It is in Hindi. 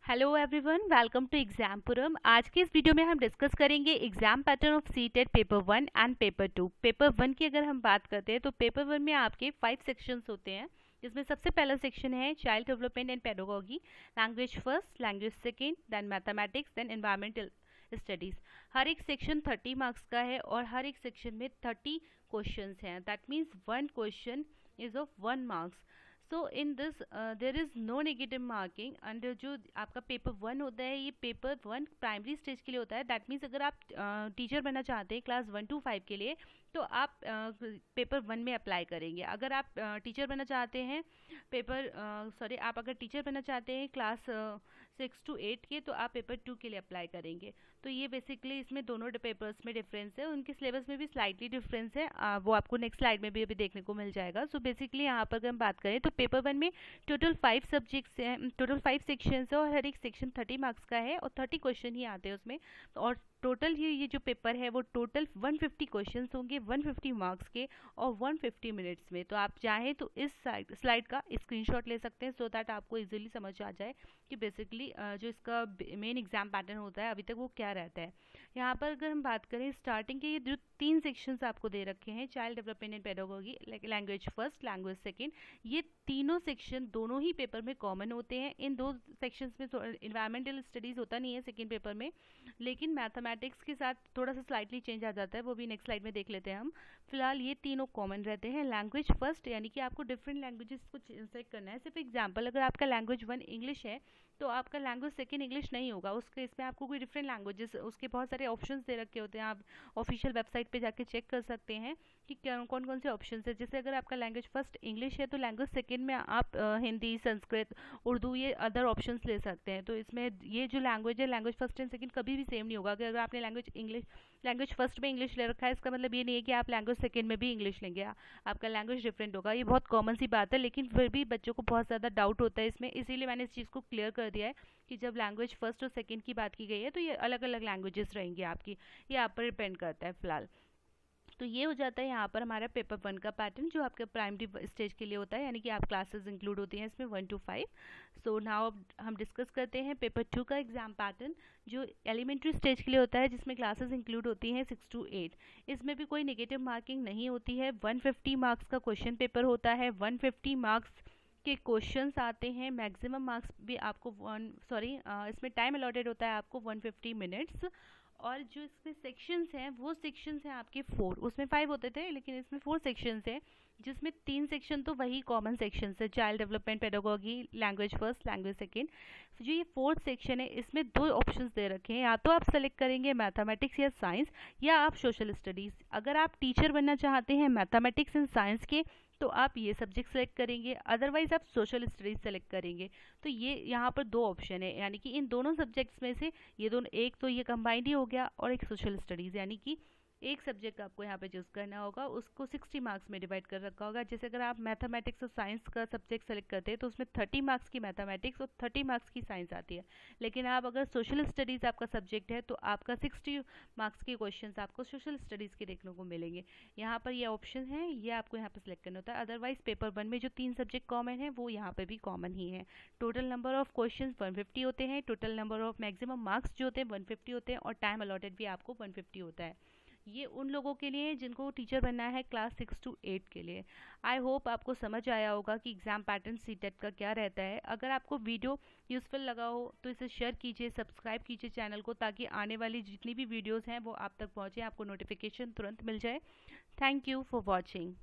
Hello everyone, welcome to Exampuram. आज के इस वीडियो में हम डिस्कस करेंगे exam pattern of CTET paper 1 and paper 2। Paper 1 की अगर हम बात करते हैं तो पेपर 1 में आपके 5 सेक्शंस होते हैं, जिसमें सबसे पहला सेक्शन है child development and pedagogy, language first, language second, then mathematics, then environmental studies. हर एक सेक्शन 30 मार्क्स का है और हर एक सेक्शन में 30 क्वेश्चंस हैं। That means one question is of 1 marks. So in this there is no negative marking. And जो आपका पेपर 1 होता है, ये पेपर 1 प्राइमरी स्टेज के लिए होता है। दैट मीन्स अगर आप टीचर बनना चाहते हैं क्लास 1 to 5 के लिए, तो आप पेपर 1 में अप्लाई करेंगे। अगर आप टीचर बनना चाहते हैं आप अगर टीचर बनना चाहते हैं क्लास 6 to 8 के, तो आप पेपर 2 के लिए अप्लाई करेंगे। तो ये बेसिकली इसमें दोनों पेपर्स में डिफरेंस है, उनके सिलेबस में भी स्लाइटली डिफरेंस है। वो आपको नेक्स्ट स्लाइड में भी अभी देखने को मिल जाएगा। सो बेसिकली यहाँ पर अगर हम बात करें तो पेपर 1 में टोटल 5 सब्जेक्ट्स हैं, टोटल 5 सेक्शंस है और हर एक सेक्शन 30 मार्क्स का है और 30 क्वेश्चन ही आते हैं उसमें। और टोटल ये जो पेपर है वो टोटल 150 क्वेश्चंस होंगे, 150 मार्क्स के और 150 मिनट्स में। तो आप चाहें तो इस स्लाइड का स्क्रीनशॉट ले सकते हैं, सो दैट आपको इजीली समझ आ जाए कि बेसिकली जो इसका मेन एग्जाम पैटर्न होता है अभी तक वो क्या रहता है। यहाँ पर अगर हम बात करें स्टार्टिंग के, ये जो 3 सेक्शंस आपको दे रखे हैं, child development and pedagogy, language first, language second, ये तीनों सेक्शन दोनों ही पेपर में कॉमन होते हैं। इन दो सेक्शंस में इन्वायरमेंटल स्टडीज़ होता नहीं है सेकेंड पेपर में, लेकिन मैथमेटिक्स के साथ थोड़ा सा स्लाइटली चेंज आ जाता है, वो भी नेक्स्ट स्लाइड में देख लेते हैं हम। फिलहाल ये तीनों कॉमन रहते हैं। लैंग्वेज फर्स्ट यानी कि आपको डिफरेंट लैंग्वेजेस को सेलेक्ट करना है। सिर्फ एग्जांपल, अगर आपका लैंग्वेज 1 इंग्लिश है तो आपका लैंग्वेज सेकेंड इंग्लिश नहीं होगा। उसके इसमें आपको कोई डिफरेंट लैंग्वेजेस, उसके बहुत सारे ऑप्शंस दे रखे होते हैं। आप ऑफिशियल वेबसाइट पे जाके चेक कर सकते हैं कि कौन कौन से ऑप्शन है। जैसे अगर आपका लैंग्वेज फर्स्ट इंग्लिश है तो लैंग्वेज सेकेंड में आप हिंदी, संस्कृत, उर्दू, ये अदर ऑप्शंस ले सकते हैं। तो इसमें ये जो लैंग्वेज है, लैंग्वेज फर्स्ट एंड सेकेंड कभी भी सेम नहीं होगा। अगर आपने लैंग्वेज फर्स्ट में इंग्लिश ले रखा है, इसका मतलब ये नहीं है कि आप लैंग्वेज सेकेंड में भी इंग्लिश लेंगे। आपका लैंग्वेज डिफरेंट होगा। ये बहुत कॉमन सी बात है, लेकिन फिर भी बच्चों को बहुत ज़्यादा डाउट होता है इसमें, इसीलिए मैंने इस चीज़ को क्लियर कर दिया है कि जब लैंग्वेज फर्स्ट और सेकेंड की बात की गई है तो ये अलग अलग लैंग्वेजेस रहेंगी आपकी। ये आप पर डिपेंड करता है फिलहाल। तो ये हो जाता है यहाँ पर हमारा पेपर 1 का पैटर्न, जो आपके प्राइमरी स्टेज के लिए होता है, यानी कि आप क्लासेस इंक्लूड होती हैं इसमें 1 to 5। सो नाउ हम डिस्कस करते हैं पेपर 2 का एग्जाम पैटर्न, जो एलिमेंट्री स्टेज के लिए होता है, जिसमें क्लासेस इंक्लूड होती हैं 6 to 8। इसमें भी कोई नेगेटिव मार्किंग नहीं होती है। 150 मार्क्स का क्वेश्चन पेपर होता है, 150 मार्क्स के क्वेश्चंस आते हैं। मैक्सिमम मार्क्स भी आपको इसमें टाइम अलॉटेड होता है आपको 150 मिनट्स। और जो इसमें सेक्शंस हैं वो सेक्शंस हैं आपके 4, उसमें 5 होते थे लेकिन इसमें 4 सेक्शंस हैं, जिसमें 3 सेक्शन तो वही कॉमन सेक्शंस है, child development, pedagogy, language first, language second. जो ये 4th सेक्शन है, इसमें 2 ऑप्शंस दे रखे हैं, या तो आप सेलेक्ट करेंगे मैथमेटिक्स या साइंस, या आप सोशल स्टडीज़। अगर आप टीचर बनना चाहते हैं मैथमेटिक्स एंड साइंस के, तो आप ये सब्जेक्ट सेलेक्ट करेंगे, अदरवाइज आप सोशल स्टडीज़ सेलेक्ट करेंगे। तो ये यहाँ पर 2 ऑप्शन है, यानी कि इन दोनों सब्जेक्ट्स में से ये दोनों, एक तो ये कंबाइंड ही हो गया और एक सोशल स्टडीज़, यानी कि एक सब्जेक्ट आपको यहाँ पे चूज़ करना होगा, उसको 60 मार्क्स में डिवाइड कर रखा होगा। जैसे अगर आप मैथमेटिक्स और साइंस का सब्जेक्ट सेलेक्ट करते हैं तो उसमें 30 मार्क्स की मैथमेटिक्स और 30 मार्क्स की साइंस आती है। लेकिन आप अगर सोशल स्टडीज़ आपका सब्जेक्ट है तो आपका 60 मार्क्स के क्वेश्चन आपको सोशल स्टडीज़ के देखने को मिलेंगे। यहाँ पर ये ऑप्शन है, ये आपको यहाँ पर सिलेक्ट करना होता है। अदरवाइज पेपर 1 में जो 3 सब्जेक्ट कॉमन है वो यहाँ पर भी कॉमन ही है। टोटल नंबर ऑफ क्वेश्चन 150 होते हैं, total number of maximum marks जो होते हैं 150 होते हैं, और टाइम अलॉटेड भी आपको 150 होता है। ये उन लोगों के लिए जिनको टीचर बनना है क्लास 6 to 8 के लिए। आई होप आपको समझ आया होगा कि एग्जाम पैटर्न सीटेट का क्या रहता है। अगर आपको वीडियो यूज़फुल लगा हो तो इसे शेयर कीजिए, सब्सक्राइब कीजिए चैनल को, ताकि आने वाली जितनी भी वीडियोस हैं वो आप तक पहुँचे, आपको नोटिफिकेशन तुरंत मिल जाए। Thank you for watching.